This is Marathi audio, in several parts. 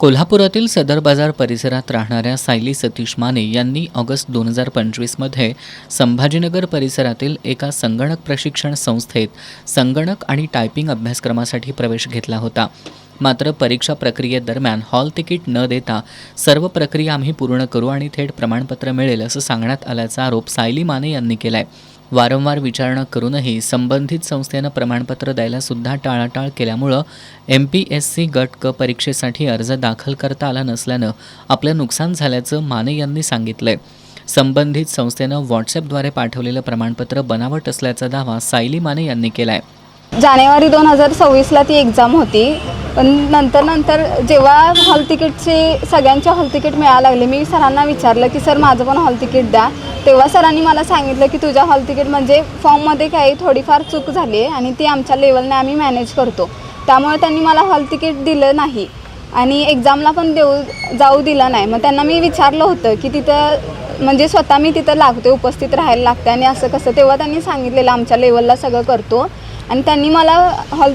कोल्हापुरातील सदर बाजार परिसरात राहणाऱ्या सायली सतीश माने यांनी ऑगस्ट 2025मध्ये संभाजीनगर परिसरातील एका संगणक प्रशिक्षण संस्थेत संगणक आणि टायपिंग अभ्यासक्रमासाठी प्रवेश घेतला होता. मात्र परीक्षा प्रक्रियेदरम्यान हॉल तिकीट न देता सर्व प्रक्रिया आम्ही पूर्ण करू आणि थेट प्रमाणपत्र मिळेल असं सांगण्यात आल्याचा आरोप सायली माने यांनी केलाय. वारंवार विचारणा करूनही संबंधित संस्थेनं प्रमाणपत्र द्यायला सुद्धा टाळाटाळ केल्यामुळं MPSC गट क परीक्षेसाठी अर्ज दाखल करता आला नसल्यानं आपलं नुकसान झाल्याचं माने यांनी सांगितलंय. संबंधित संस्थेनं व्हॉट्सॲपद्वारे पाठवलेलं प्रमाणपत्र बनावट असल्याचा दावा सायली माने यांनी केलाय. जानेवारी 2026ला ती एक्झाम होती, पण नंतर जेव्हा हॉल तिकीटचे सगळ्यांचे हॉल तिकीट मिळायला लागले, मी सरांना विचारलं की सर माझं पण हॉल तिकीट द्या. तेव्हा सरांनी मला सांगितलं की तुझ्या हॉल तिकीट म्हणजे फॉर्ममध्ये काही थोडीफार चूक झाली आहे आणि ती आमच्या लेवलने आम्ही मॅनेज करतो. त्यामुळे त्यांनी मला हॉल तिकीट दिलं नाही आणि एक्झामला पण जाऊ दिलं नाही. मग त्यांना मी विचारलं होतं की तिथं म्हणजे स्वतः मी तिथं लागते, उपस्थित राहायला लागते आणि असं कसं. तेव्हा त्यांनी सांगितलेलं आमच्या लेवलला सगळं करतो आणि त्यांनी मला हॉल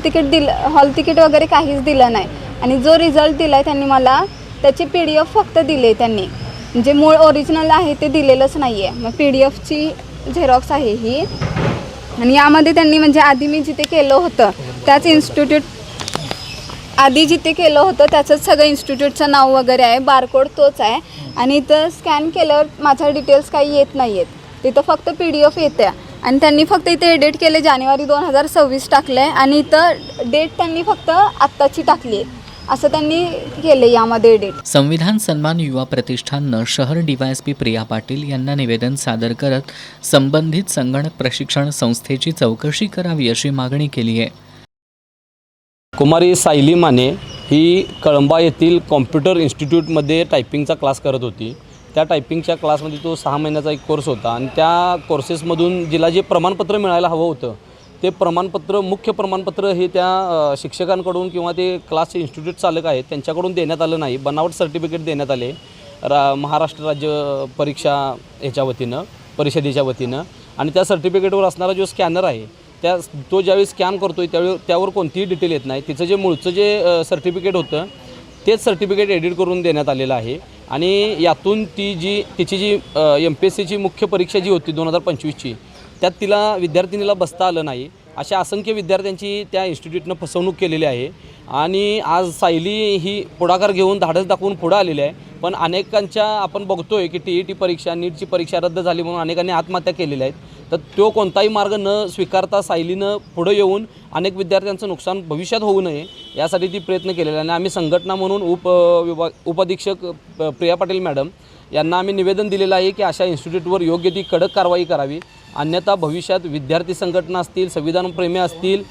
तिकीट वगैरे काहीच दिलं नाही. आणि जो रिझल्ट दिला आहे त्यांनी मला त्याची PDF फक्त दिले, त्यांनी म्हणजे मूळ ओरिजिनल आहे ते दिलेलंच नाही आहे. मग PDFची झेरॉक्स आहे ही. आणि यामध्ये त्यांनी म्हणजे आधी मी जिथे केलं होतं त्याच जिथे केलं होतं त्याचंच सगळं इन्स्टिट्यूटचं नाव वगैरे आहे, बारकोड तोच आहे. आणि इथं स्कॅन केल्यावर माझ्या डिटेल्स काही येत नाही आहेत, तिथं फक्त PDF येते. आणि त्यांनी फक्त इथे एडिट केले, जानेवारी 2026 टाकलं आहे आणि इथं डेट त्यांनी फक्त आत्ताची टाकली आहे, असं त्यांनी केलं यामध्ये एडिट. संविधान सन्मान युवा प्रतिष्ठाननं शहर DYSP प्रिया पाटील यांना निवेदन सादर करत संबंधित संगणक प्रशिक्षण संस्थेची चौकशी करावी अशी मागणी केली आहे. कुमारी सायली माने ही कळंबा येथील कॉम्प्युटर इन्स्टिट्यूटमध्ये टायपिंगचा क्लास करत होती. त्या टायपिंगच्या क्लासमध्ये तो 6 महिन्याचा एक कोर्स होता आणि त्या कोर्सेसमधून जिला जे प्रमाणपत्र मिळायला हवं होतं ते प्रमाणपत्र, मुख्य प्रमाणपत्र हे त्या शिक्षकांकडून किंवा ते क्लासचे इन्स्टिट्यूट चालक आहेत त्यांच्याकडून देण्यात आलं नाही. बनावट सर्टिफिकेट देण्यात आले महाराष्ट्र राज्य परीक्षा ह्याच्या वतीनं, परिषदेच्या वतीनं. आणि त्या सर्टिफिकेटवर असणारा जो स्कॅनर आहे तो ज्यावेळी स्कॅन करतो आहे त्यावर कोणतीही डिटेल येत नाही. तिचं जे मूळचं जे सर्टिफिकेट होतं तेच सर्टिफिकेट एडिट करून देण्यात आलेलं आहे. आणि यातून तिची जी MPSCची मुख्य परीक्षा जी होती 2025ची त्यात तिला विद्यार्थिनीला बसता आलं नाही. अशा असंख्य विद्यार्थ्यांची त्या इन्स्टिट्यूटनं फसवणूक केलेली आहे. आणि आज सायली ही पुढाकार घेऊन धाडस दाखवून पुढं आलेली आहे. पण अनेकांच्या आपण बघतोय की TET परीक्षा, नीटची परीक्षा रद्द झाली म्हणून अनेकांनी आत्महत्या केलेल्या आहेत. तर तो कोणताही मार्ग न स्वीकारता सायलीनं पुढं येऊन अनेक विद्यार्थ्यांचं नुकसान भविष्यात होऊ नये यासाठी ती प्रयत्न केलेला आहे. आणि आम्ही संघटना म्हणून उपाधीक्षक प्रिया पाटील मॅडम यांना आम्ही निवेदन दिलेलं आहे की अशा इन्स्टिट्यूटवर योग्य ती कडक कारवाई करावी. अन्यथा भविष्यात विद्यार्थी संघटना असतील, संविधानप्रेमी असतील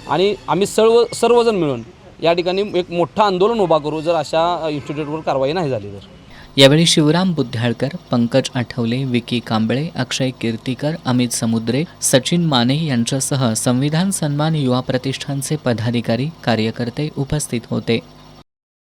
आणि आम्ही सर्वजण मिळून या ठिकाणी एक मोठं आंदोलन उभा करू जर अशा इन्स्टिट्यूटवर कारवाई नाही झाली तर. यावेळी शिवराम बुद्ध्याळकर, पंकज आठवले, विकी कांबळे, अक्षय कीर्तीकर, अमित समुद्रे, सचिन माने यांच्यासह संविधान सन्मान युवा प्रतिष्ठानचे पदाधिकारी, कार्यकर्ते उपस्थित होते.